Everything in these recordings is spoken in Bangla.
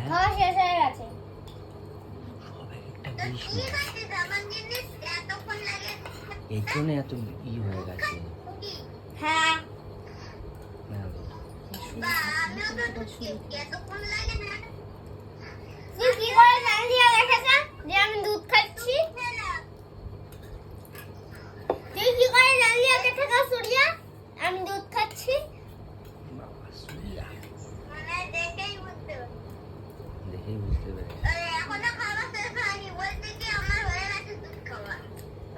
খাওয়া শেষ হয়ে গেছে। এই জন্য এত ই হয়ে গেছে। হ্যাঁ তুই কি করে জানলি যে আমি দুধ খাচ্ছি? তুই কি করে জানলি আগে থেকে সুরিয়া আমি দুধ খাচ্ছি? দেখেই বুঝতে পেরেছি।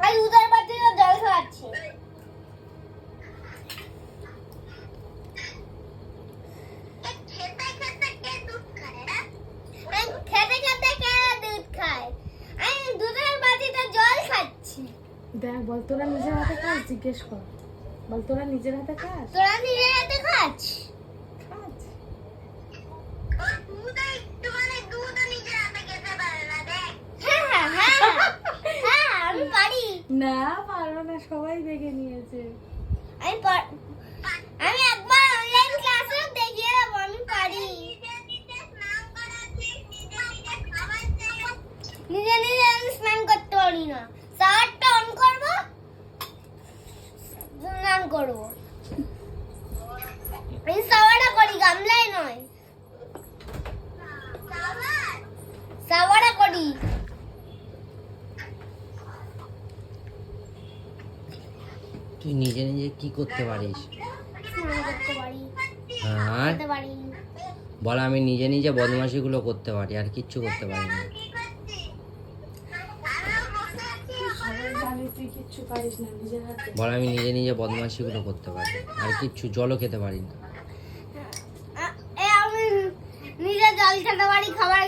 আমি দুধের বাটিতে জল খাওয়াচ্ছি। খেতে খেতে কে দুধ খায়? আমি দুধের বাটিতে জল খাচ্ছি। দেখ বল তোরা নিজের হাতে খাস, জিজ্ঞেস কর বল তোরা নিজের হাতে খাস? তোরা নিজের হাতে খাচ্ছ? খাস। হ্যাঁ হ্যাঁ হ্যাঁ হ্যাঁ আমি পারি। না পারো না, সবাই দেখে নিয়েছে। আমি একবার অনলাইন ক্লাসে দেখিয়ে দেবো আমি পারি। নিজে নিজে আমি স্নান করতে পারি না। শাওয়ারটা অন করবো, স্নান করবো। আমি শাওয়ারটা করি, গামলায় নয়। শাওয়ারটা করি। তুই নিজে নিজে কি করতে পারিস? স্নান করতে পারি, হ্যাঁ করতে পারি। বল আমি নিজে নিজে বদমাশিগুলো করতে পারি, আর কিচ্ছু করতে পারি না। সবাই জানে তুই কিচ্ছু পারিস না নিজের হাতে। বল আমি নিজে নিজে বদমাশিগুলো করতে পারি, আর কিচ্ছু জলও খেতে পারি না। আমি নিজে জল খেতে পারি, খাবার